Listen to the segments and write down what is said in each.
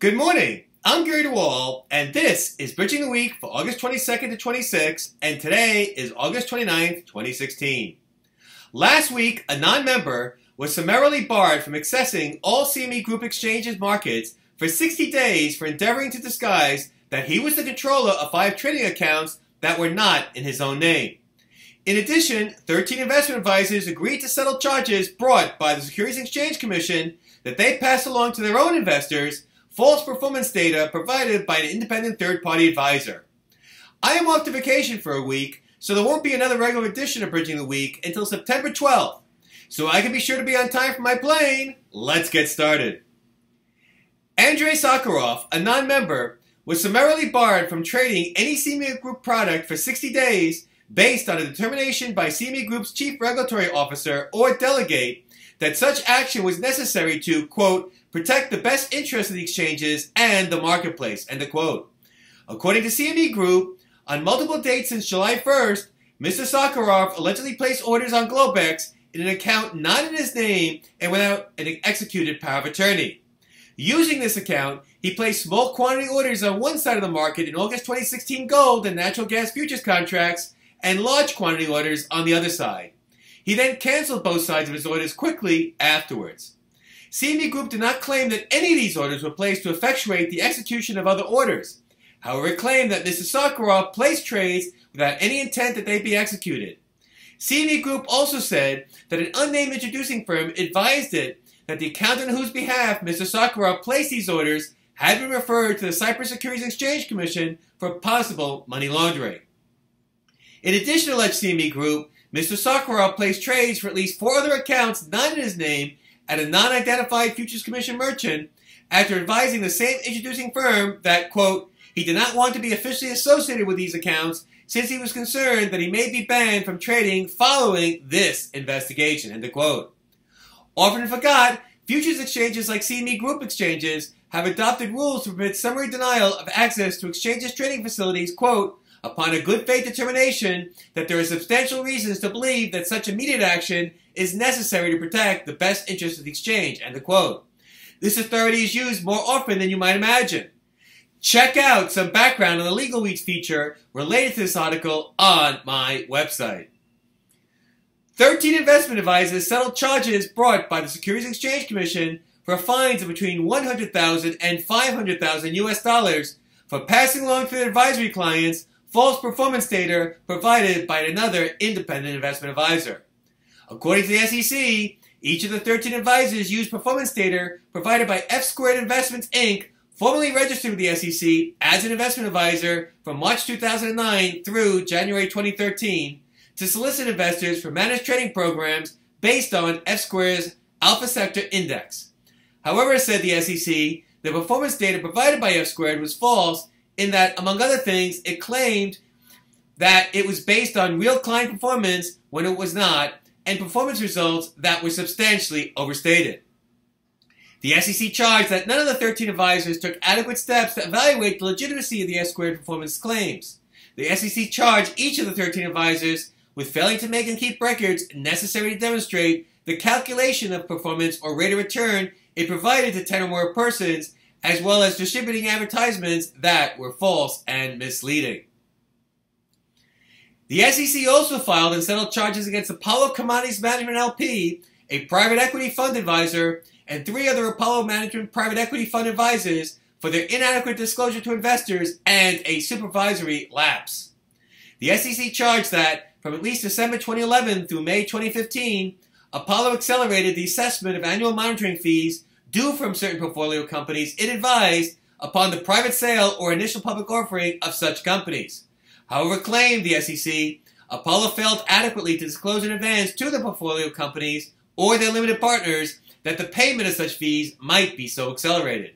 Good morning. I'm Gary DeWaal, and this is Bridging the Week for August 22nd to 26th, and today is August 29th, 2016. Last week, a non-member was summarily barred from accessing all CME Group Exchanges markets for 60 days for endeavoring to disguise that he was the controller of 5 trading accounts that were not in his own name. In addition, 13 investment advisors agreed to settle charges brought by the Securities and Exchange Commission that they passed along to their own investors false performance data provided by an independent third-party advisor. I am off to vacation for a week, so there won't be another regular edition of Bridging the Week until September 12th. So I can be sure to be on time for my plane. Let's get started. Andrei Sakharov, a non-member, was summarily barred from trading any CME Group product for 60 days based on a determination by CME Group's Chief Regulatory Officer or delegate that such action was necessary to, quote, protect the best interests of the exchanges and the marketplace, end of quote. According to CME Group, on multiple dates since July 1st, Mr. Sakharov allegedly placed orders on Globex in an account not in his name and without an executed power of attorney. Using this account, he placed small quantity orders on one side of the market in August 2016 gold and natural gas futures contracts and large quantity orders on the other side. He then canceled both sides of his orders quickly afterwards. CME Group did not claim that any of these orders were placed to effectuate the execution of other orders. However, it claimed that Mr. Sakharov placed trades without any intent that they be executed. CME Group also said that an unnamed introducing firm advised it that the account on whose behalf Mr. Sakharov placed these orders had been referred to the Cyprus Securities and Exchange Commission for possible money laundering. In addition to alleged CME Group, Mr. Sakharov placed trades for at least 4 other accounts not in his name at a non-identified Futures Commission merchant after advising the same introducing firm that, quote, he did not want to be officially associated with these accounts since he was concerned that he may be banned from trading following this investigation, end of quote. Often forgot, futures exchanges like CME Group exchanges have adopted rules to permit summary denial of access to exchanges trading facilities, quote, upon a good faith determination that there are substantial reasons to believe that such immediate action is necessary to protect the best interests of the exchange, end of quote. This authority is used more often than you might imagine. Check out some background on the Legal Weeds feature related to this article on my website. 13 investment advisors settled charges brought by the Securities and Exchange Commission for fines of between $100,000 and $500,000 US for passing along to their advisory clients false performance data provided by another independent investment advisor. According to the SEC, each of the 13 advisors used performance data provided by F-Squared Investments, Inc., formerly registered with the SEC as an investment advisor from March 2009 through January 2013 to solicit investors for managed trading programs based on F-Squared's Alpha Sector Index. However, said the SEC, the performance data provided by F-Squared was false in that, among other things, it claimed that it was based on real client performance when it was not, and performance results that were substantially overstated. The SEC charged that none of the 13 advisors took adequate steps to evaluate the legitimacy of the F-Squared performance claims. The SEC charged each of the 13 advisors with failing to make and keep records necessary to demonstrate the calculation of performance or rate of return it provided to 10 or more persons, as well as distributing advertisements that were false and misleading. The SEC also filed and settled charges against Apollo Commodities Management LLP, a private equity fund advisor, and 3 other Apollo Management private equity fund advisors for their inadequate disclosure to investors and a supervisory lapse. The SEC charged that, from at least December 2011 through May 2015, Apollo accelerated the assessment of annual monitoring fees due from certain portfolio companies it advised upon the private sale or initial public offering of such companies. However, claimed the SEC, Apollo failed adequately to disclose in advance to the portfolio companies or their limited partners that the payment of such fees might be so accelerated.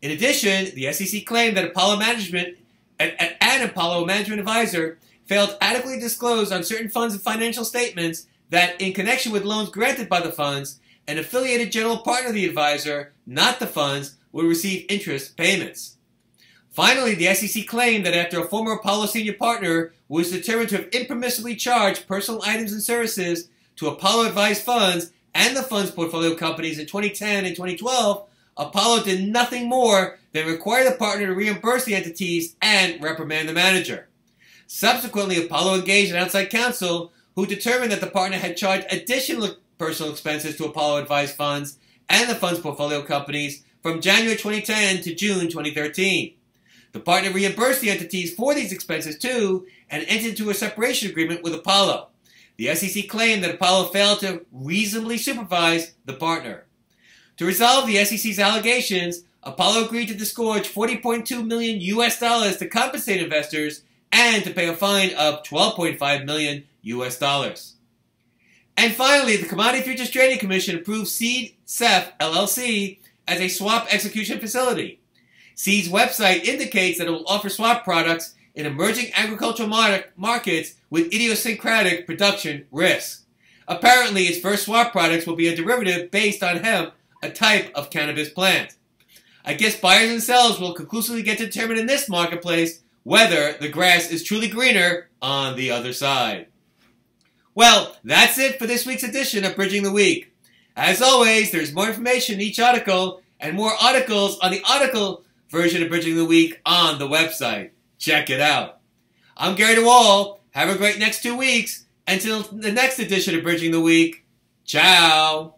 In addition, the SEC claimed that Apollo Management and Apollo Management Advisor failed adequately to disclose on certain funds and financial statements that, in connection with loans granted by the funds, an affiliated general partner of the advisor, not the funds, would receive interest payments. Finally, the SEC claimed that after a former Apollo senior partner was determined to have impermissibly charged personal items and services to Apollo advised funds and the fund's portfolio companies in 2010 and 2012, Apollo did nothing more than require the partner to reimburse the entities and reprimand the manager. Subsequently, Apollo engaged an outside counsel who determined that the partner had charged additional personal expenses to Apollo-advised funds and the fund's portfolio companies from January 2010 to June 2013. The partner reimbursed the entities for these expenses too and entered into a separation agreement with Apollo. The SEC claimed that Apollo failed to reasonably supervise the partner. To resolve the SEC's allegations, Apollo agreed to disgorge $40.2 million to compensate investors and to pay a fine of $12.5 million. And finally, the Commodity Futures Trading Commission approved Seed CEF LLC as a swap execution facility. Seed's website indicates that it will offer swap products in emerging agricultural markets with idiosyncratic production risks. Apparently, its first swap products will be a derivative based on hemp, a type of cannabis plant. I guess buyers and sellers will conclusively get to determine in this marketplace whether the grass is truly greener on the other side. Well, that's it for this week's edition of Bridging the Week. As always, there's more information in each article and more articles on the article version of Bridging the Week on the website. Check it out. I'm Gary DeWaal. Have a great next 2 weeks. Until the next edition of Bridging the Week. Ciao.